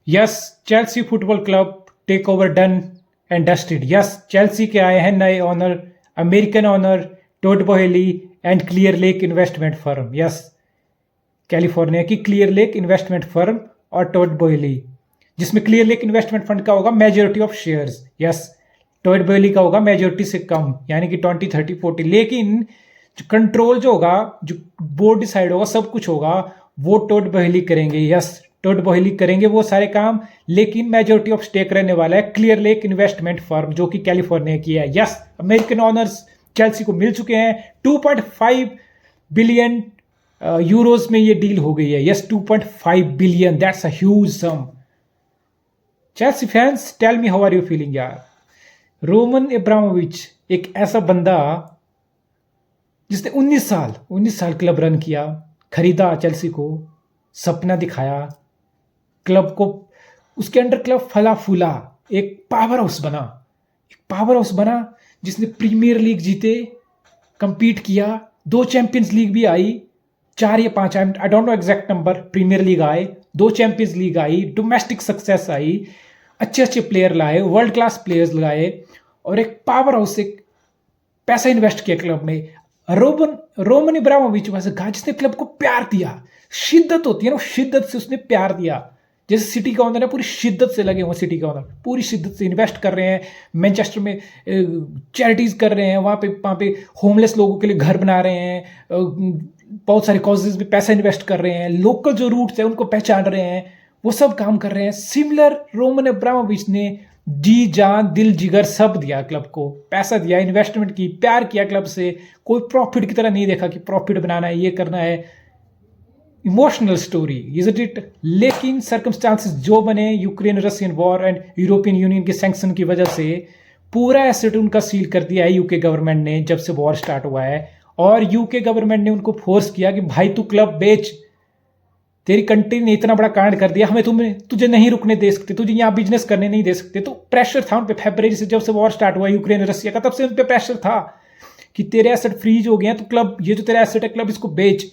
Yes, Chelsea football club take over done and dusted. Yes, Chelsea के आए हैं नए owner, American owner Todd Boehly and Clear Lake investment firm. Yes, California की Clear Lake investment firm और Todd Boehly, जिसमें Clear Lake investment fund का होगा majority of shares. Yes, Todd Boehly का होगा मेजोरिटी से कम, यानी कि 20, 30, 40, लेकिन जो कंट्रोल जो होगा, जो बोर्ड डिसाइड होगा, सब कुछ होगा, वो टोड बोहेली करेंगे। यस, टोड बोहेली करेंगे वो सारे काम, लेकिन मेजोरिटी ऑफ स्टेक रहने वाला है क्लियर लेक इन्वेस्टमेंट फर्म, जो कि कैलिफोर्निया की है। यस, अमेरिकन ओनर्स चेल्सी को मिल चुके हैं। 2.5 बिलियन यूरोज में ये डील हो गई है। Yes, 2.5 billion, that's a huge sum. Chelsea fans, tell me how are you feeling यार। रोमन इब्राहिमोविच एक ऐसा बंदा जिसने 19 साल क्लब रन किया, खरीदा चेल्सी को, सपना दिखाया क्लब को, उसके अंडर क्लब फला फूला, एक पावर हाउस बना, एक पावर हाउस बना जिसने प्रीमियर लीग जीते, कंपीट किया, 2 चैंपियंस लीग भी आई, 4 या 5, I don't know exact number, premier league आए, 2 चैंपियंस लीग आई, डोमेस्टिक सक्सेस आई, अच्छे अच्छे प्लेयर लाए, वर्ल्ड क्लास प्लेयर्स लगाए, और एक पावर हाउस, एक पैसा इन्वेस्ट किया क्लब में। रोमन इब्राहिमोविच वैसे कहा जिसने क्लब को प्यार दिया, शिद्दत होती है ना, शिद्दत से उसने प्यार दिया। जैसे सिटी का ओनर है, पूरी शिद्दत से लगे हुए, सिटी का ओनर पूरी शिद्दत से इन्वेस्ट कर रहे हैं, मैनचेस्टर में चैरिटीज कर रहे हैं, वहाँ पे होमलेस लोगों के लिए घर बना रहे हैं, बहुत सारे कॉजेज में पैसा इन्वेस्ट कर रहे हैं, लोकल जो रूट्स है उनको पहचान रहे हैं, वो सब काम कर रहे हैं। सिमिलर रोमन अब्रामोविच ने जी जान दिल जिगर सब दिया क्लब को, पैसा दिया, इन्वेस्टमेंट की, प्यार किया क्लब से, कोई प्रॉफिट की तरह नहीं देखा कि प्रॉफिट बनाना है, ये करना है। Emotional story is it. लेकिन सर्कमस्टांसेस जो बने, Ukraine Russian war and European union के सैंक्शन की वजह से पूरा एसेट उनका सील कर दिया है यूके गवर्नमेंट ने, जब से वॉर स्टार्ट हुआ है। और यूके गवर्नमेंट ने उनको फोर्स किया कि भाई तू क्लब बेच, तेरी कंट्री ने इतना बड़ा कांड कर दिया, हमें तुझे नहीं रुकने दे सकते, तुझे यहाँ बिजनेस करने नहीं दे सकते। तो प्रेशर था उन पे, फरवरी से जब से वॉर स्टार्ट हुआ यूक्रेन रशिया का, तब से उन पे प्रेशर था कि तेरे एसेट फ्रीज हो गए हैं, तो क्लब, ये जो तेरा एसेट है क्लब, इसको बेच।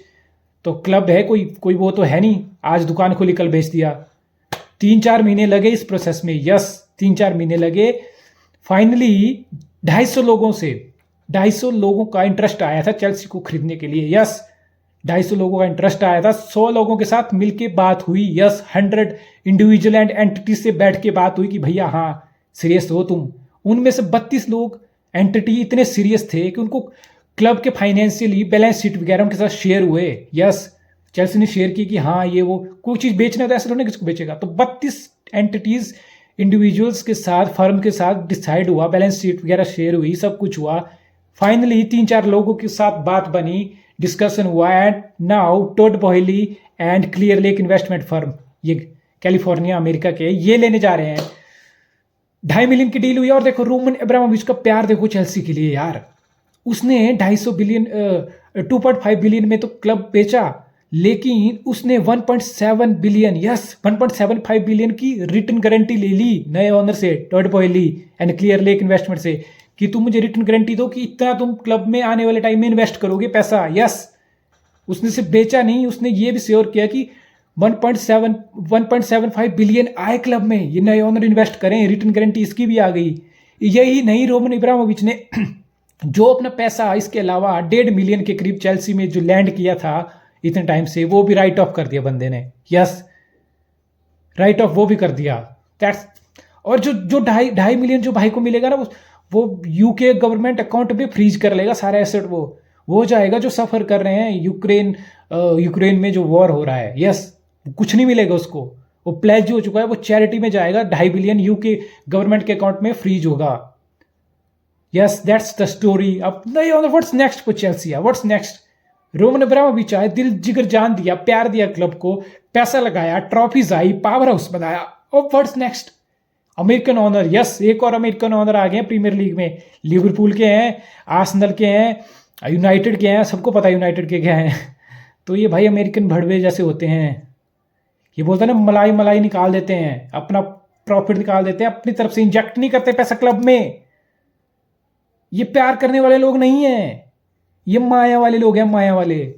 तो क्लब है कोई वो तो है नहीं, आज दुकान खोली कल बेच दिया। 3-4 महीने लगे इस प्रोसेस में। यस, 3-4 महीने लगे। फाइनली 250 लोगों का इंटरेस्ट आया था चेल्सी को खरीदने के लिए। यस, 250 लोगों का इंटरेस्ट आया था। 100 लोगों के साथ मिलके बात हुई। यस, 100 इंडिविजुअल एंड एंटिटी से बैठ के बात हुई कि भैया हाँ सीरियस हो तुम। उनमें से 32 लोग एंटिटी इतने सीरियस थे कि उनको क्लब के फाइनेंशियली बैलेंस शीट वगैरह उनके साथ शेयर हुए। यस, चेल्सी ने शेयर की कि हाँ ये वो कोई चीज़ बेचना है तो ऐसा थोड़ा किसको बेचेगा। तो 32 एंटिटीज इंडिविजुअल्स के साथ, फर्म के साथ डिसाइड हुआ, बैलेंस शीट वगैरह शेयर हुई, सब कुछ हुआ। फाइनली 3-4 लोगों के साथ बात बनी, डिस्कशन हुआ, and now Todd Boehly and Clear Lake investment firm, ये कैलिफोर्निया अमेरिका के, ये लेने जा रहे हैं। 2.5 मिलियन की डील हुई। और देखो रोमन अब्रामोविच का प्यार देखो चेल्सी के लिए यार, उसने 2.5 बिलियन में तो क्लब बेचा, लेकिन उसने 1.7 बिलियन, यस 1.75 बिलियन की रिटर्न गारंटी ले ली नए ओनर से, Todd Boehly and Clear Lake investment से, कि तुम मुझे रिटर्न गारंटी दो कि इतना तुम क्लब में आने वाले टाइम में इन्वेस्ट करोगे पैसा। यस, उसने सिर्फ बेचा नहीं, उसने ये भी श्योर किया कि 1.75 बिलियन आए क्लब में, ये नए ओनर इन्वेस्ट करें, रिटर्न गारंटी इसकी भी आ गई। यही नहीं, रोमन इब्राहिमोविच ने जो अपना पैसा इसके अलावा 1.5 मिलियन के करीब चेल्सी में जो लैंड किया था इतने टाइम से, वो भी राइट ऑफ कर दिया बंदे ने। यस, राइट ऑफ वो भी कर दिया। दैट्स, और जो 2.5 मिलियन जो भाई को मिलेगा ना, वो यूके गवर्नमेंट अकाउंट में फ्रीज कर लेगा सारा एसेट, वो जाएगा जो सफर कर रहे हैं यूक्रेन में जो वॉर हो रहा है। यस, कुछ नहीं मिलेगा उसको, वो प्लेज हो चुका है, वो चैरिटी में जाएगा। 2.5 बिलियन यूके गवर्नमेंट के अकाउंट में फ्रीज होगा। Yes, that's the story. अब नहीं, what's next for Chelsea, what's next. Roman Abramovich आए, दिल जिगर जान दिया, प्यार दिया क्लब को, पैसा लगाया, ट्रॉफीज आई, पावर हाउस बनाया। अब what's next? American owner, yes, एक और अमेरिकन ओनर आ गए हैं प्रीमियर लीग में। लिवरपूल के हैं, आर्सेनल के हैं, यूनाइटेड के हैं, सबको पता है यूनाइटेड के क्या हैं। तो ये भाई अमेरिकन भड़वे जैसे होते हैं, ये बोलते हैं ना मलाई मलाई निकाल देते हैं, अपना प्रॉफिट निकाल देते हैं, अपनी तरफ से इंजेक्ट नहीं करते पैसा क्लब में। ये प्यार करने वाले लोग नहीं हैं, ये माया वाले लोग हैं, माया वाले।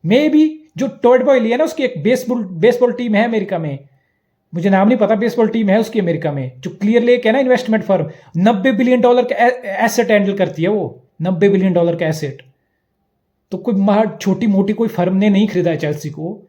मे भी जो टोड बॉयली है ना, उसकी एक बेसबॉल टीम है अमेरिका में, मुझे नाम नहीं पता, बेसबॉल टीम है उसकी अमेरिका में, जो क्लियर लेक है ना इन्वेस्टमेंट फर्म, $90 बिलियन का एसेट हैंडल करती है वो, $90 बिलियन का एसेट। तो कोई छोटी मोटी कोई फर्म ने नहीं खरीदा है चेल्सी को।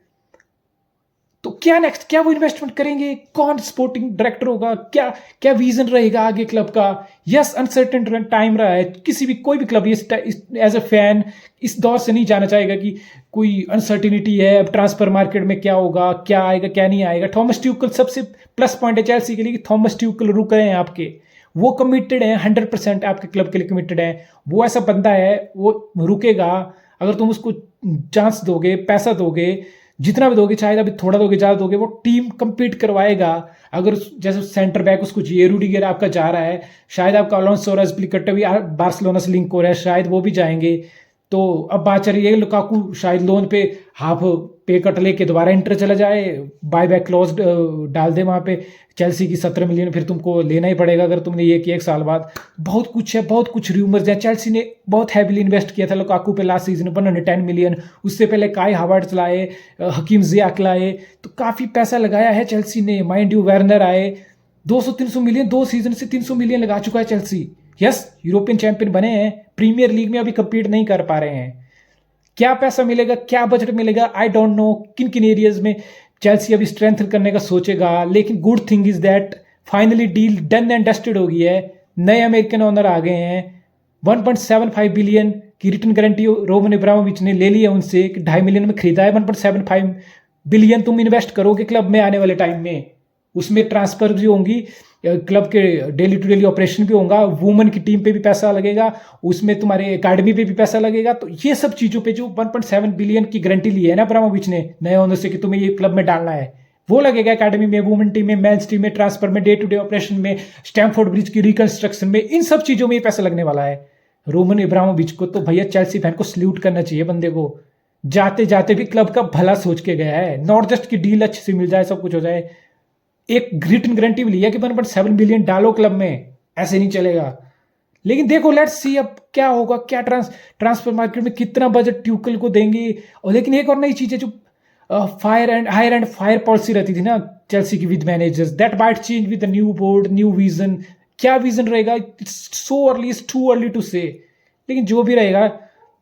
तो क्या नेक्स्ट, क्या वो इन्वेस्टमेंट करेंगे, कौन स्पोर्टिंग डायरेक्टर होगा, क्या क्या विजन रहेगा आगे क्लब का। यस, अनसर्टेन टाइम रहा है, किसी भी कोई भी क्लब एज अ फैन इस दौर से नहीं जाना चाहेगा कि कोई अनसर्टिनिटी है, अब ट्रांसफर मार्केट में क्या होगा, क्या आएगा क्या नहीं आएगा। थॉमस ट्यूकल सबसे प्लस पॉइंट है चेल्सी के लिए कि थॉमस ट्यूकल रुक रहे हैं आपके, वो कमिटेड हैं 100% आपके क्लब के लिए कमिटेड है। वो ऐसा बंदा है, वो रुकेगा अगर तुम उसको चांस दोगे, पैसा दोगे, जितना भी दोगे, चाहे अभी थोड़ा दोगे ज़्यादा दोगे, वो टीम कंपीट करवाएगा। अगर जैसे सेंटर बैक उसको चाहिए, रूडिगर आपका जा रहा है, शायद आपका अलोंसो अज़पीलिकुएटा भी बार्सिलोना से लिंक हो रहा है, शायद वो भी जाएंगे। तो अब बात चल रही है लुकाकू शायद लोन पे हाफ पे कट लेके दोबारा इंटर चला जाए, बाय बैक क्लॉज डाल दे वहाँ पे, चेल्सी की 17 मिलियन फिर तुमको लेना ही पड़ेगा अगर तुमने ये किया 1 साल बाद। बहुत कुछ है, बहुत कुछ र्यूमर्स है। चेल्सी ने बहुत हैवीली इन्वेस्ट किया था लुकाकू पे लास्ट सीजन, 110 मिलियन। उससे पहले काई हावर्ट्स लाए, हकीम ज़ियाक लाए, तो काफ़ी पैसा लगाया है चेल्सी ने। माइंड यू वेर्नर आए, 200-300 मिलियन, 2 सीजन से 300 मिलियन लगा चुका है चेल्सी। यस, यूरोपियन चैंपियन बने हैं, प्रीमियर लीग में अभी कम्पीट नहीं कर पा रहे हैं। क्या पैसा मिलेगा, क्या बजट मिलेगा, आई डोंट नो। किन किन एरियाज में चेल्सी अभी स्ट्रेंथ करने का सोचेगा। लेकिन good thing is that finally deal done and dusted हो गई है। नए अमेरिकन ओनर आ गए हैं, 1.75 बिलियन की रिटर्न गारंटी रोमन इब्राहिमोविच ने ले ली है उनसे, 2.5 मिलियन में खरीदा है। 1.75 बिलियन तुम इन्वेस्ट करोगे क्लब में आने वाले टाइम में, उसमें ट्रांसफर भी होंगी, क्लब के डेली टू डेली ऑपरेशन भी होगा, वुमेन की टीम पे भी पैसा लगेगा, उसमें तुम्हारे एकेडमी पे भी पैसा लगेगा। तो ये सब चीज़ों पे जो 1.7 बिलियन की गारंटी ली है ना अब्रामोविच ने नए ओनर से कि तुम्हें ये क्लब में डालना है, वो लगेगा एकेडमी में, वुमेन टीम में, मेंस टीम में, ट्रांसफर में, डे टू डे ऑपरेशन में, स्टैमफोर्ड ब्रिज की रिकंस्ट्रक्शन में, इन सब चीज़ों में ये पैसा लगने वाला है। रोमन इब्राहिमोविच को तो भैया चेल्सी फैन को सल्यूट करना चाहिए, बंदे को जाते जाते भी क्लब का भला सोच के गया है। नॉट जस्ट की डील अच्छे से मिल जाए, सब कुछ हो जाए, एक रिटन गारंटी भी लिया कि 1.7 बिलियन डालो क्लब में, ऐसे नहीं चलेगा। लेकिन देखो, लेट्स सी अब क्या होगा, क्या ट्रांसफर मार्केट में कितना बजट ट्यूकल को देंगे। और लेकिन एक और नई चीज़ है, जो हायर एंड फायर पॉलिसी रहती थी ना चेल्सी की with managers, that might change with the new board, new vision. क्या विजन रहेगा, it's so early, it's too early to say. लेकिन जो भी रहेगा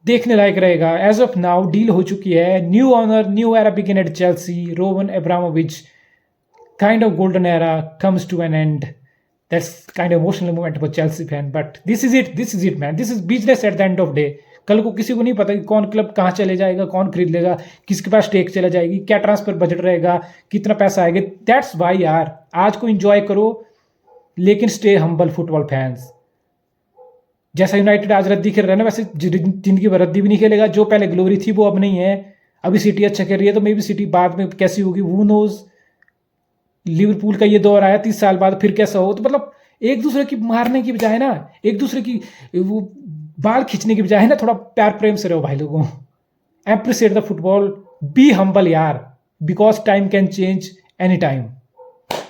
देखने लायक रहेगा। एज ऑफ नाउ डील हो चुकी है, new owner, new era begin at Chelsea, Roman Abramovich kind of golden era comes to an end. That's kind of emotional moment for Chelsea fan, but this is it man, this is business at the end of day. कल को किसी को नहीं पता कि कौन club कहाँ चले जाएगा, कौन खरीद लेगा, किसके पास स्टेक चला जाएगी, क्या ट्रांसफर बजट रहेगा, कितना पैसा आएगा। दैट्स वाई यार, आज को एंजॉय करो लेकिन स्टे हम्बल फुटबॉल फैंस। जैसा यूनाइटेड आज रद्दी खेल रहा है ना, वैसे जिंदगी भर रद्दी भी नहीं खेलेगा। जो पहले ग्लोरी थी वो अब नहीं है। अभी सिटी अच्छा खेल रही है, तो मे बी सिटी बाद में कैसी होगी वो नोज। लिवरपूल का ये दौर आया 30 साल बाद, फिर कैसा हो। तो मतलब एक दूसरे की मारने की बजाय ना, एक दूसरे की वो बाल खींचने की बजाय ना, थोड़ा प्यार प्रेम से रहो भाई लोगों। Appreciate the football, be humble यार, because time can change any time.